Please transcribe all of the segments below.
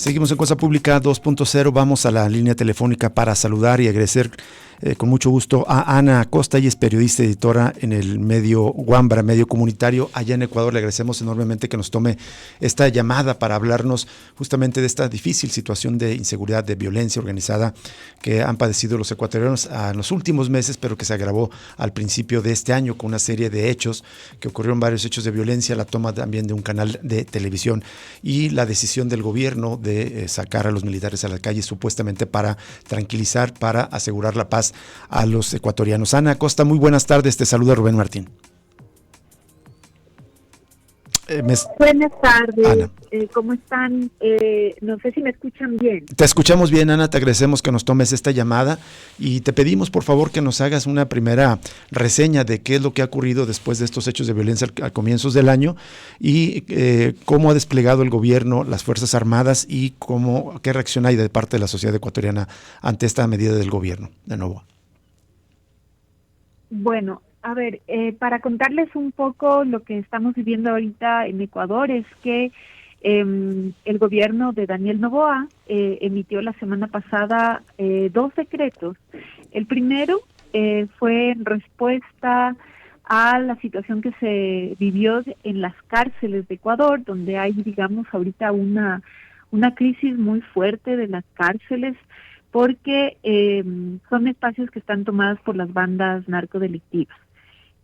Seguimos en Cosa Pública 2.0. Vamos a la línea telefónica para saludar y agradecer con mucho gusto a Ana Acosta. Ella es periodista y editora en el medio Wambra, medio comunitario allá en Ecuador. Le agradecemos enormemente que nos tome esta llamada para hablarnos justamente de esta difícil situación de inseguridad, de violencia organizada que han padecido los ecuatorianos en los últimos meses, pero que se agravó al principio de este año con una serie de hechos que ocurrieron, varios hechos de violencia, la toma también de un canal de televisión y la decisión del gobierno de sacar a los militares a la calle supuestamente para tranquilizar, para asegurar la paz a los ecuatorianos. Ana Acosta, muy buenas tardes, te saluda Rubén Martín. Buenas tardes, Ana. ¿Cómo están? No sé si me escuchan bien. Te escuchamos bien, Ana, te agradecemos que nos tomes esta llamada y te pedimos por favor que nos hagas una primera reseña de qué es lo que ha ocurrido después de estos hechos de violencia a comienzos del año y cómo ha desplegado el gobierno, las Fuerzas Armadas y qué reacción hay de parte de la sociedad ecuatoriana ante esta medida del gobierno de nuevo. Bueno, a ver, para contarles un poco lo que estamos viviendo ahorita en Ecuador es que el gobierno de Daniel Noboa emitió la semana pasada 2 decretos. El primero fue en respuesta a la situación que se vivió en las cárceles de Ecuador, donde hay, digamos, ahorita una crisis muy fuerte de las cárceles, porque son espacios que están tomados por las bandas narcodelictivas.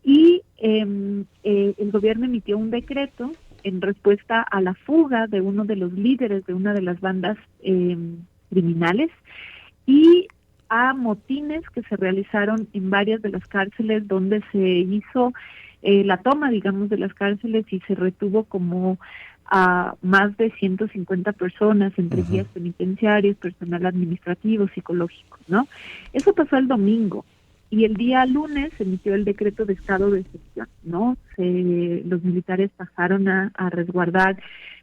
Y el gobierno emitió un decreto en respuesta a la fuga de uno de los líderes de una de las bandas criminales y a motines que se realizaron en varias de las cárceles donde se hizo la toma, digamos, de las cárceles y se retuvo como a más de 150 personas, entre guías penitenciarios, personal administrativo, psicológico, ¿no? Eso pasó el domingo. Y el día lunes se emitió el decreto de estado de excepción, ¿no? Los militares pasaron a resguardar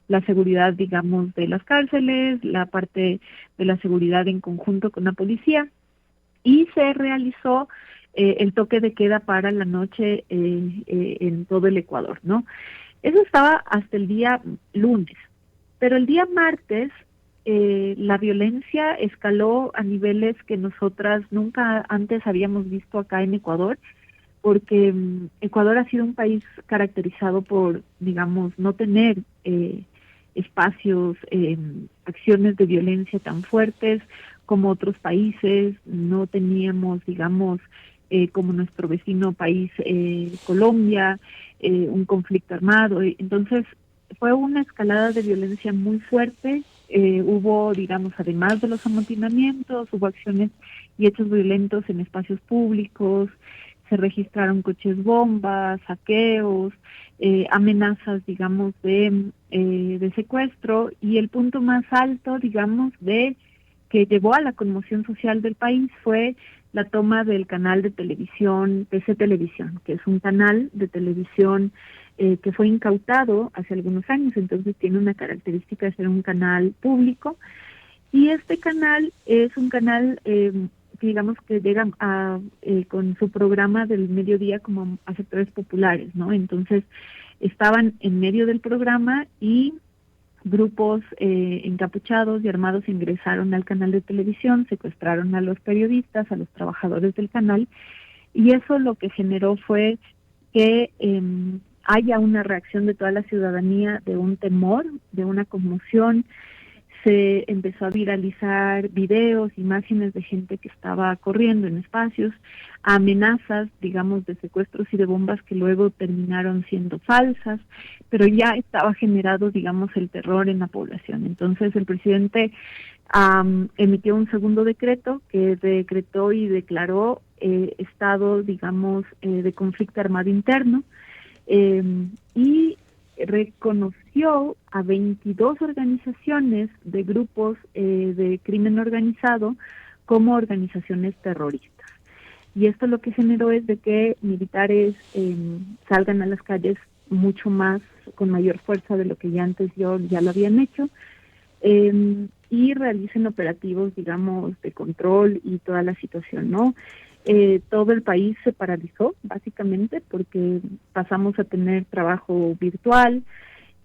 la seguridad, digamos, de las cárceles, la parte de la seguridad en conjunto con la policía, y se realizó el toque de queda para la noche en todo el Ecuador, ¿no? Eso estaba hasta el día lunes, pero el día martes la violencia escaló a niveles que nosotras nunca antes habíamos visto acá en Ecuador, porque Ecuador ha sido un país caracterizado por, digamos, no tener espacios, acciones de violencia tan fuertes como otros países. No teníamos, digamos, como nuestro vecino país Colombia, un conflicto armado. Entonces fue una escalada de violencia muy fuerte. Hubo, digamos, además de los amotinamientos, hubo acciones y hechos violentos en espacios públicos, se registraron coches bombas, saqueos, amenazas, digamos, de secuestro, y el punto más alto, digamos, que llevó a la conmoción social del país fue la toma del canal de televisión, TC Televisión, que es un canal de televisión que fue incautado hace algunos años, entonces tiene una característica de ser un canal público, y este canal es un canal, digamos, que llega con su programa del mediodía como a sectores populares, ¿no? Entonces estaban en medio del programa y grupos encapuchados y armados ingresaron al canal de televisión, secuestraron a los periodistas, a los trabajadores del canal, y eso lo que generó fue que haya una reacción de toda la ciudadanía, de un temor, de una conmoción. Se empezó a viralizar videos, imágenes de gente que estaba corriendo en espacios, amenazas, digamos, de secuestros y de bombas que luego terminaron siendo falsas, pero ya estaba generado, digamos, el terror en la población. Entonces el presidente emitió un segundo decreto que decretó y declaró estado, digamos, de conflicto armado interno, y reconoció a 22 organizaciones de grupos de crimen organizado como organizaciones terroristas. Y esto lo que generó es de que militares salgan a las calles mucho más, con mayor fuerza de lo que ya antes ya lo habían hecho, y realicen operativos, digamos, de control y toda la situación, ¿no? Todo el país se paralizó, básicamente, porque pasamos a tener trabajo virtual,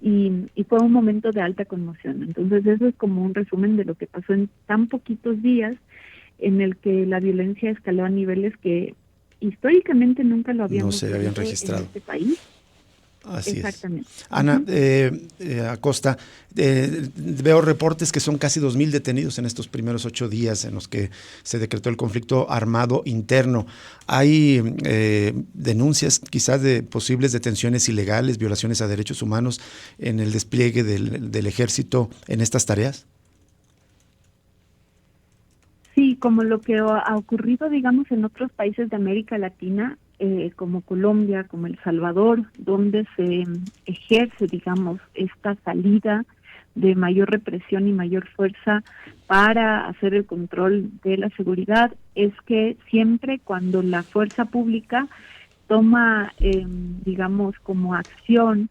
y fue un momento de alta conmoción. Entonces eso es como un resumen de lo que pasó en tan poquitos días, en el que la violencia escaló a niveles que históricamente nunca lo No habíamos se habían visto en registrado. este país. Así es. Exactamente. Ana, Acosta, veo reportes que son casi 2,000 detenidos en estos primeros 8 días en los que se decretó el conflicto armado interno. ¿Hay denuncias quizás de posibles detenciones ilegales, violaciones a derechos humanos en el despliegue del ejército en estas tareas? Sí, como lo que ha ocurrido, digamos, en otros países de América Latina, como Colombia, como El Salvador, donde se ejerce, digamos, esta salida de mayor represión y mayor fuerza para hacer el control de la seguridad, es que siempre cuando la fuerza pública toma, digamos, como acción,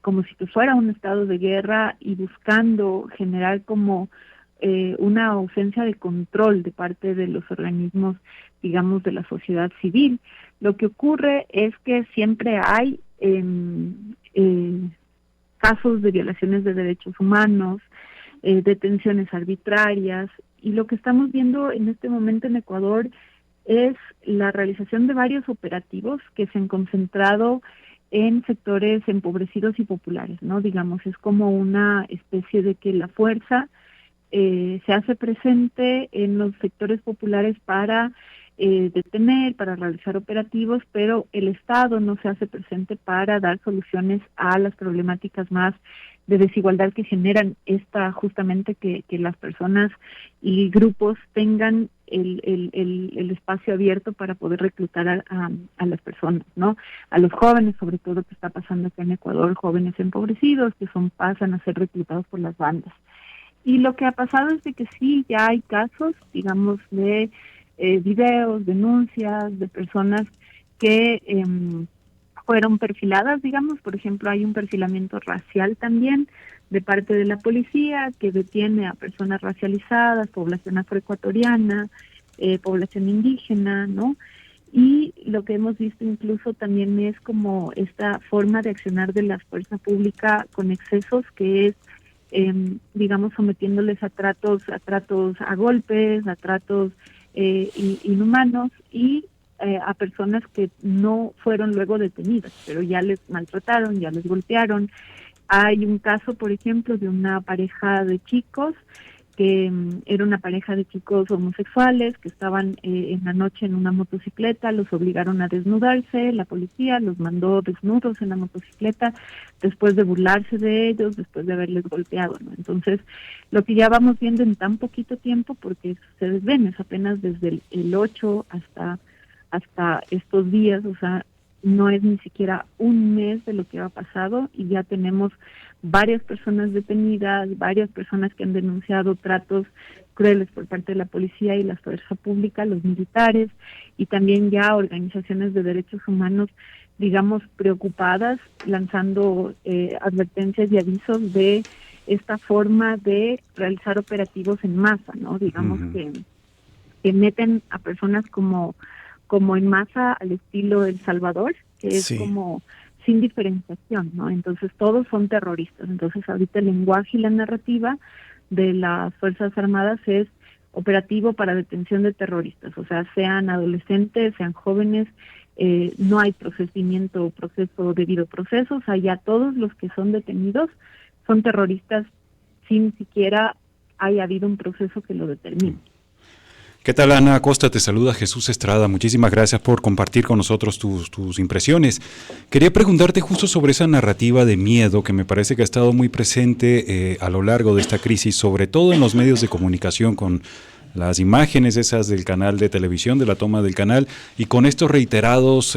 como si fuera un estado de guerra y buscando generar como una ausencia de control de parte de los organismos, digamos, de la sociedad civil. Lo que ocurre es que siempre hay casos de violaciones de derechos humanos, detenciones arbitrarias, y lo que estamos viendo en este momento en Ecuador es la realización de varios operativos que se han concentrado en sectores empobrecidos y populares, ¿no? Digamos, es como una especie de que la fuerza se hace presente en los sectores populares para detener, para realizar operativos, pero el Estado no se hace presente para dar soluciones a las problemáticas más de desigualdad que generan justamente que las personas y grupos tengan el espacio abierto para poder reclutar a las personas, ¿no? A los jóvenes, sobre todo, que está pasando acá en Ecuador, jóvenes empobrecidos que pasan a ser reclutados por las bandas. Y lo que ha pasado es de que sí, ya hay casos, digamos, de videos, denuncias de personas que fueron perfiladas, digamos. Por ejemplo, hay un perfilamiento racial también de parte de la policía que detiene a personas racializadas, población afroecuatoriana, población indígena, ¿no? Y lo que hemos visto incluso también es como esta forma de accionar de la fuerza pública con excesos, que es digamos, sometiéndoles a golpes, a tratos inhumanos y a personas que no fueron luego detenidas, pero ya les maltrataron, ya les golpearon. Hay un caso, por ejemplo, de una pareja de chicos que era una pareja de chicos homosexuales que estaban en la noche en una motocicleta, los obligaron a desnudarse, la policía los mandó desnudos en la motocicleta después de burlarse de ellos, después de haberles golpeado, ¿no? Entonces, lo que ya vamos viendo en tan poquito tiempo, porque ustedes ven, es apenas desde el 8 hasta estos días, o sea, no es ni siquiera un mes de lo que ha pasado y ya tenemos varias personas detenidas, varias personas que han denunciado tratos crueles por parte de la policía y la fuerza pública, los militares, y también ya organizaciones de derechos humanos, digamos, preocupadas, lanzando advertencias y avisos de esta forma de realizar operativos en masa, ¿no? Digamos que meten a personas como en masa al estilo El Salvador, que es como sin diferenciación, ¿no? Entonces todos son terroristas. Entonces ahorita el lenguaje y la narrativa de las Fuerzas Armadas es operativo para detención de terroristas, o sea, sean adolescentes, sean jóvenes, no hay debido proceso, o sea, ya todos los que son detenidos son terroristas sin siquiera haya habido un proceso que lo determine. ¿Qué tal, Ana Acosta? Te saluda Jesús Estrada. Muchísimas gracias por compartir con nosotros tus impresiones. Quería preguntarte justo sobre esa narrativa de miedo que me parece que ha estado muy presente a lo largo de esta crisis, sobre todo en los medios de comunicación, con las imágenes esas del canal de televisión, de la toma del canal, y con estos reiterados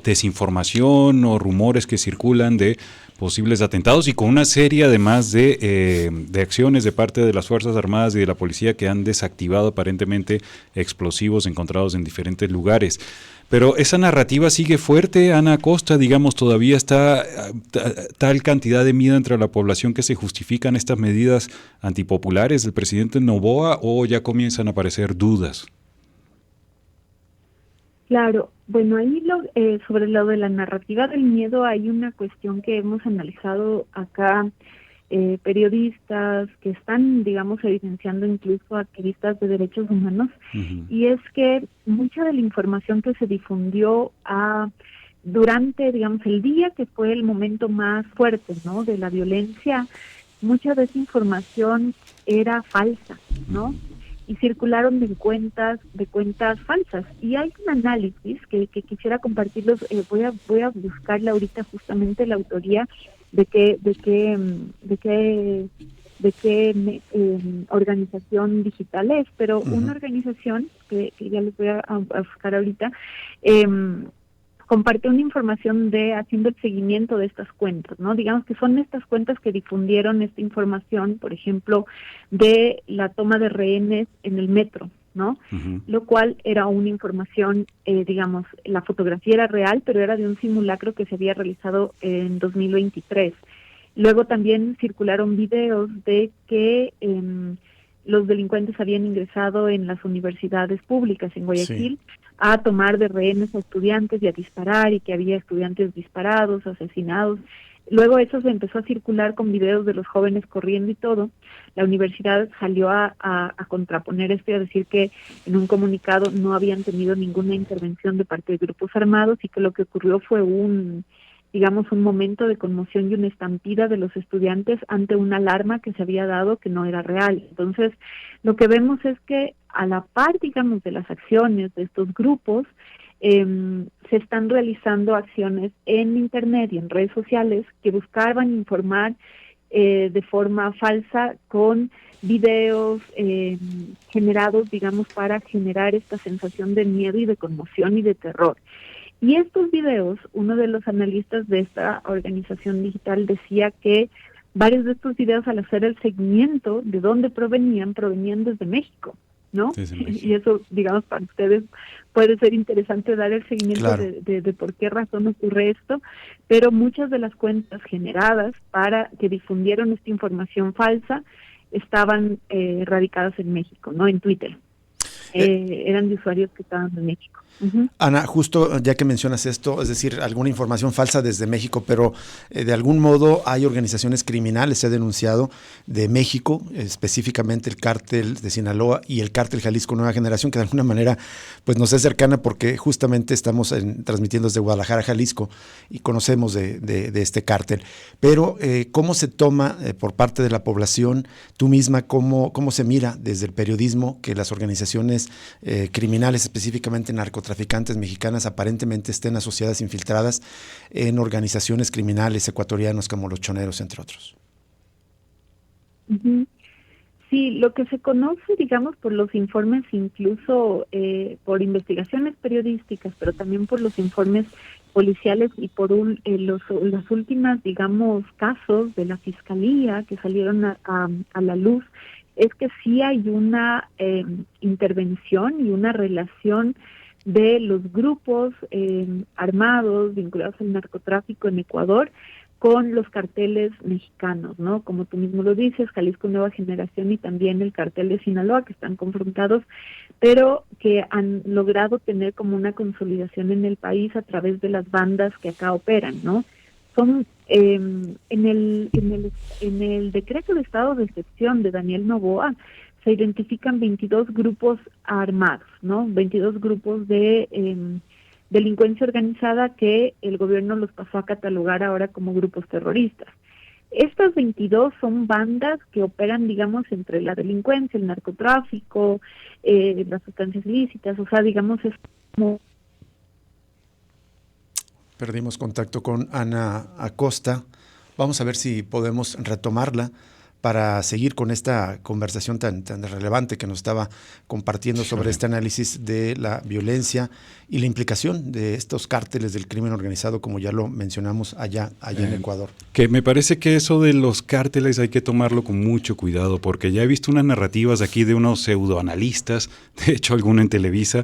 desinformación o rumores que circulan de posibles atentados, y con una serie además de acciones de parte de las Fuerzas Armadas y de la policía que han desactivado aparentemente explosivos encontrados en diferentes lugares. Pero esa narrativa sigue fuerte, Ana Acosta, digamos, todavía está tal cantidad de miedo entre la población que se justifican estas medidas antipopulares del presidente Noboa, o ya comienzan a aparecer dudas. Claro, Bueno, ahí sobre lo de la narrativa del miedo hay una cuestión que hemos analizado acá, periodistas que están, digamos, evidenciando incluso activistas de derechos humanos, y es que mucha de la información que se difundió durante, digamos, el día que fue el momento más fuerte, ¿no?, de la violencia, mucha de esa información era falsa, ¿no? Y circularon de cuentas falsas. Y hay un análisis que quisiera compartirlos. Voy a buscarle ahorita justamente la autoría de qué organización digital es, pero una organización que ya les voy a buscar ahorita, comparte una información haciendo el seguimiento de estas cuentas, ¿no? Digamos que son estas cuentas que difundieron esta información, por ejemplo, de la toma de rehenes en el metro, ¿no? Lo cual era una información, digamos, la fotografía era real, pero era de un simulacro que se había realizado en 2023. Luego también circularon videos de que los delincuentes habían ingresado en las universidades públicas en Guayaquil, sí, a tomar de rehenes a estudiantes y a disparar, y que había estudiantes disparados, asesinados. Luego eso se empezó a circular con videos de los jóvenes corriendo y todo. La universidad salió a contraponer esto y a decir que en un comunicado no habían tenido ninguna intervención de parte de grupos armados, y que lo que ocurrió fue un momento de conmoción y una estampida de los estudiantes ante una alarma que se había dado que no era real. Entonces, lo que vemos es que a la par, digamos, de las acciones de estos grupos, se están realizando acciones en Internet y en redes sociales que buscaban informar de forma falsa con videos generados, digamos, para generar esta sensación de miedo y de conmoción y de terror. Y estos videos, uno de los analistas de esta organización digital decía que varios de estos videos, al hacer el seguimiento de dónde provenían desde México, ¿no? Desde México. Y eso, digamos, para ustedes puede ser interesante dar el seguimiento, claro, de por qué razón ocurre esto, pero muchas de las cuentas generadas para que difundieron esta información falsa estaban radicadas en México, ¿no? En Twitter. Eran de usuarios que estaban en México. Ana, justo ya que mencionas esto, es decir, alguna información falsa desde México, pero de algún modo hay organizaciones criminales, se ha denunciado, de México, específicamente el cártel de Sinaloa y el cártel Jalisco Nueva Generación, que de alguna manera pues nos es cercana porque justamente estamos transmitiendo desde Guadalajara, Jalisco, y conocemos de este cártel. Pero ¿cómo se toma por parte de la población, tú misma, cómo se mira desde el periodismo que las organizaciones criminales, específicamente narcotraficantes mexicanas, aparentemente estén asociadas, infiltradas en organizaciones criminales ecuatorianos como los choneros, entre otros? Sí, lo que se conoce, digamos, por los informes, incluso por investigaciones periodísticas, pero también por los informes policiales y por las últimas, digamos, casos de la Fiscalía que salieron a la luz, es que sí hay una intervención y una relación de los grupos armados vinculados al narcotráfico en Ecuador con los carteles mexicanos, ¿no? Como tú mismo lo dices, Jalisco Nueva Generación y también el cartel de Sinaloa, que están confrontados, pero que han logrado tener como una consolidación en el país a través de las bandas que acá operan, ¿no? Son en el decreto de estado de excepción de Daniel Noboa se identifican 22 grupos armados, ¿no? 22 grupos de delincuencia organizada que el gobierno los pasó a catalogar ahora como grupos terroristas. Estas 22 son bandas que operan, digamos, entre la delincuencia, el narcotráfico, las sustancias ilícitas, o sea, digamos, es como... Perdimos contacto con Ana Acosta. Vamos a ver si podemos retomarla para seguir con esta conversación tan relevante que nos estaba compartiendo sobre este análisis de la violencia y la implicación de estos cárteles del crimen organizado, como ya lo mencionamos allá en Ecuador. Que me parece que eso de los cárteles hay que tomarlo con mucho cuidado, porque ya he visto unas narrativas aquí de unos pseudoanalistas, de hecho alguno en Televisa.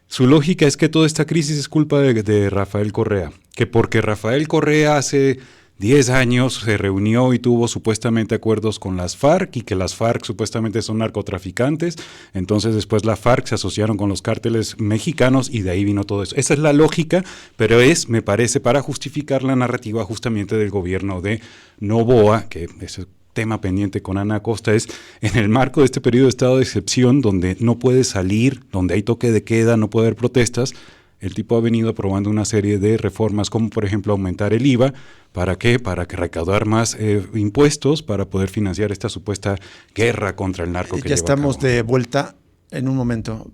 Su lógica es que toda esta crisis es culpa de Rafael Correa, que porque Rafael Correa hace 10 años se reunió y tuvo supuestamente acuerdos con las FARC y que las FARC supuestamente son narcotraficantes. Entonces después la FARC se asociaron con los cárteles mexicanos y de ahí vino todo eso. Esa es la lógica, pero me parece, para justificar la narrativa justamente del gobierno de Noboa, que es el tema pendiente con Ana Acosta, es en el marco de este periodo de estado de excepción donde no puede salir, donde hay toque de queda, no puede haber protestas. El tipo ha venido aprobando una serie de reformas, como por ejemplo aumentar el IVA. ¿Para qué? Para que recaudar más impuestos para poder financiar esta supuesta guerra contra el narco que ya estamos de vuelta en un momento.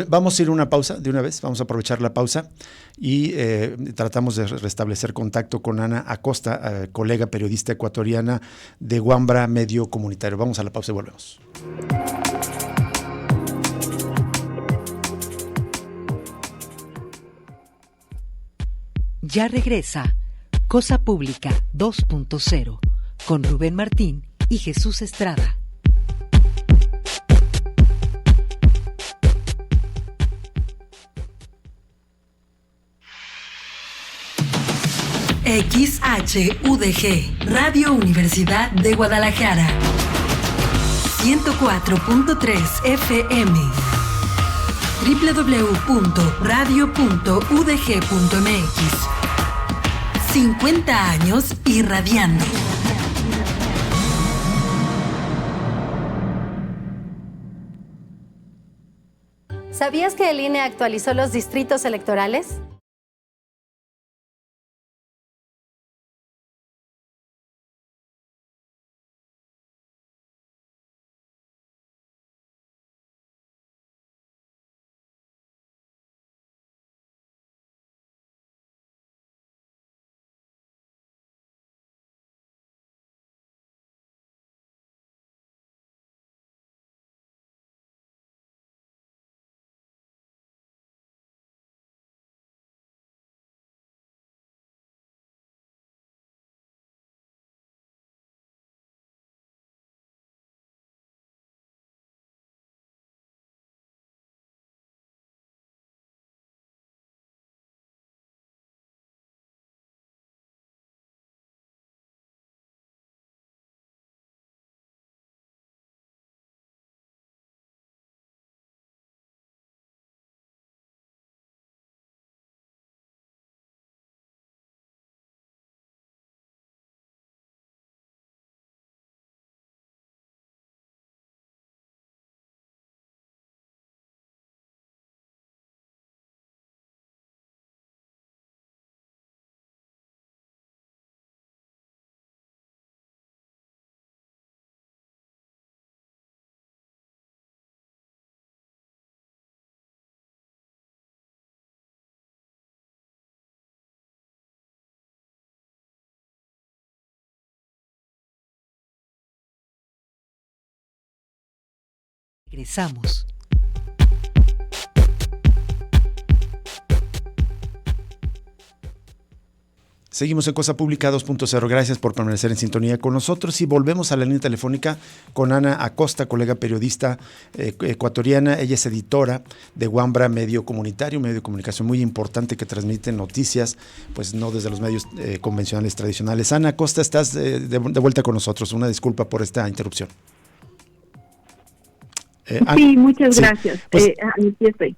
Vamos a ir a una pausa de una vez, vamos a aprovechar la pausa y tratamos de restablecer contacto con Ana Acosta, colega periodista ecuatoriana de Wambra Medio Comunitario. Vamos a la pausa y volvemos. Ya regresa Cosa Pública 2.0 con Rubén Martín y Jesús Estrada. XHUDG, Radio Universidad de Guadalajara. 104.3 FM. www.radio.udg.mx. 50 años irradiando. ¿Sabías que el INE actualizó los distritos electorales? Regresamos. Seguimos en Cosa Pública 2.0. Gracias por permanecer en sintonía con nosotros y volvemos a la línea telefónica con Ana Acosta, colega periodista ecuatoriana. Ella es editora de Wambra Medio Comunitario, un medio de comunicación muy importante que transmite noticias, pues no desde los medios convencionales tradicionales. Ana Acosta, estás de vuelta con nosotros. Una disculpa por esta interrupción. Sí, muchas gracias. Pues, aquí estoy.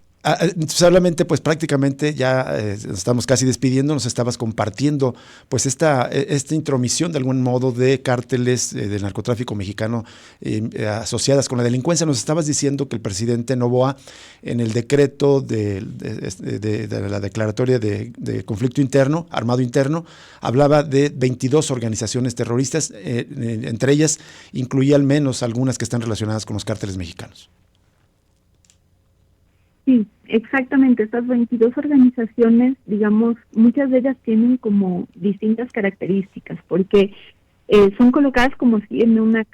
Solamente, pues prácticamente ya estamos casi despidiendo, nos estabas compartiendo pues esta intromisión de algún modo de cárteles del narcotráfico mexicano asociadas con la delincuencia. Nos estabas diciendo que el presidente Noboa, en el decreto de la declaratoria de conflicto interno, armado interno, hablaba de 22 organizaciones terroristas, entre ellas incluía al menos algunas que están relacionadas con los cárteles mexicanos. Sí, exactamente. Estas 22 organizaciones, digamos, muchas de ellas tienen como distintas características, porque son colocadas como si en una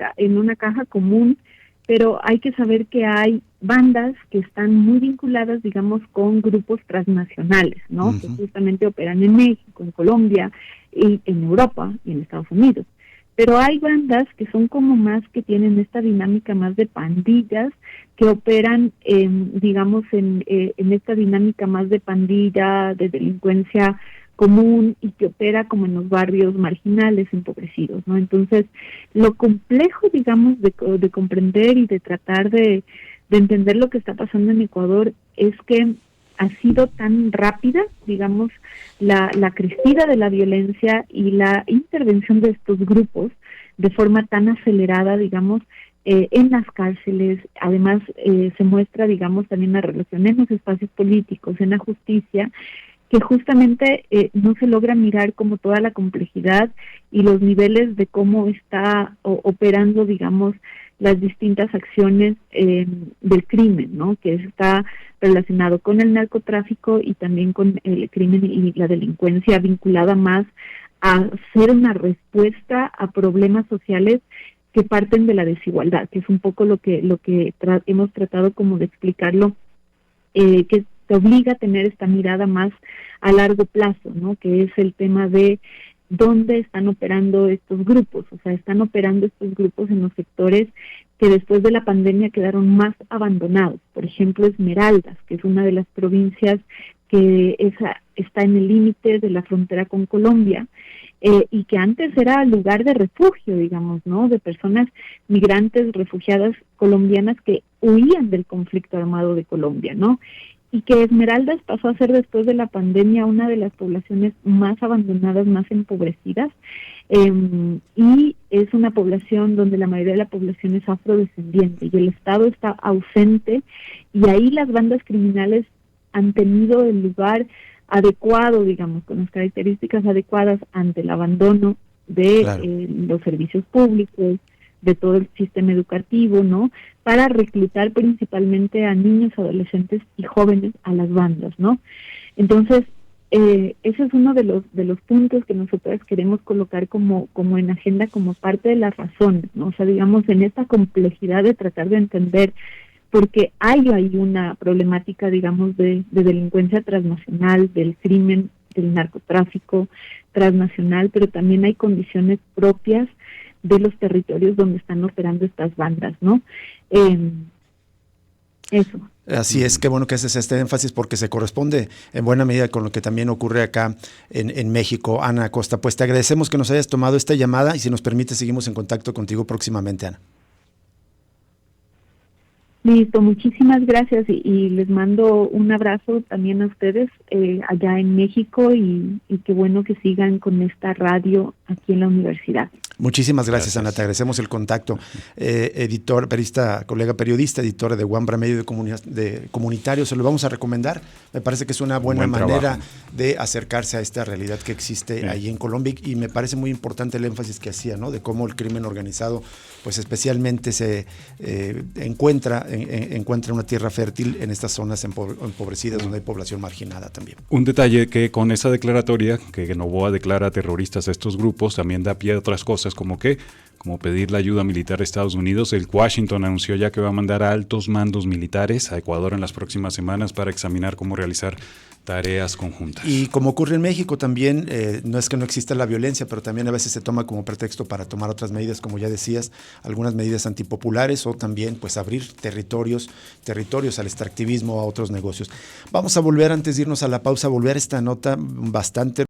caja común, pero hay que saber que hay bandas que están muy vinculadas, digamos, con grupos transnacionales, ¿no? Uh-huh. Que justamente operan en México, en Colombia, y en Europa y en Estados Unidos. Pero hay bandas que son como más, que tienen esta dinámica más de pandillas, que operan, digamos, en esta dinámica más de pandilla, de delincuencia común y que opera como en los barrios marginales, empobrecidos, ¿no? Entonces, lo complejo, digamos, de comprender y de tratar de entender lo que está pasando en Ecuador es que ha sido tan rápida, digamos, la crecida de la violencia y la intervención de estos grupos de forma tan acelerada, digamos, en las cárceles. Además, se muestra, digamos, también la relación en los espacios políticos, en la justicia, que justamente no se logra mirar como toda la complejidad y los niveles de cómo está operando, digamos, las distintas acciones del crimen, ¿no? Que está relacionado con el narcotráfico y también con el crimen y la delincuencia vinculada más a ser una respuesta a problemas sociales que parten de la desigualdad, que es un poco lo que hemos tratado como de explicarlo, que te obliga a tener esta mirada más a largo plazo, ¿no? Que es el tema de dónde están operando estos grupos. O sea, están operando estos grupos en los sectores que después de la pandemia quedaron más abandonados. Por ejemplo, Esmeraldas, que es una de las provincias que está en el límite de la frontera con Colombia, y que antes era lugar de refugio, digamos, ¿no? De personas migrantes, refugiadas colombianas que huían del conflicto armado de Colombia, ¿no? Y que Esmeraldas pasó a ser después de la pandemia una de las poblaciones más abandonadas, más empobrecidas, y es una población donde la mayoría de la población es afrodescendiente y el Estado está ausente, y ahí las bandas criminales han tenido el lugar adecuado, digamos, con las características adecuadas ante el abandono de los servicios públicos, de todo el sistema educativo, ¿no? Para reclutar principalmente a niños, adolescentes y jóvenes a las bandas, ¿no? Entonces, ese es uno de los puntos que nosotros queremos colocar como en agenda, como parte de las razones, ¿no? O sea, digamos, en esta complejidad de tratar de entender, porque hay una problemática, digamos, de delincuencia transnacional, del crimen, del narcotráfico transnacional, pero también hay condiciones propias de los territorios donde están operando estas bandas, ¿no? Eso. Así es, qué bueno que haces este énfasis porque se corresponde en buena medida con lo que también ocurre acá en México. Ana Acosta, pues te agradecemos que nos hayas tomado esta llamada y si nos permite seguimos en contacto contigo próximamente, Ana. Listo, muchísimas gracias y les mando un abrazo también a ustedes allá en México y qué bueno que sigan con esta radio aquí en la universidad. Muchísimas gracias, Ana, te agradecemos el contacto. Editor, periodista, colega periodista, editora de Wambra Medio de Comunitario, se lo vamos a recomendar. Me parece que es una buena manera de acercarse a esta realidad que existe ahí en Colombia y me parece muy importante el énfasis que hacía, ¿no? De cómo el crimen organizado, pues especialmente se encuentra una tierra fértil en estas zonas empobrecidas donde hay población marginada también. Un detalle que con esa declaratoria que Noboa declara terroristas a estos grupos también da pie a otras cosas como pedir la ayuda militar a Estados Unidos. El Washington anunció ya que va a mandar a altos mandos militares a Ecuador en las próximas semanas para examinar cómo realizar tareas conjuntas. Y como ocurre en México también, no es que no exista la violencia, pero también a veces se toma como pretexto para tomar otras medidas, como ya decías, algunas medidas antipopulares o también pues abrir territorios al extractivismo, a otros negocios. Vamos a volver, antes de irnos a la pausa, a esta nota bastante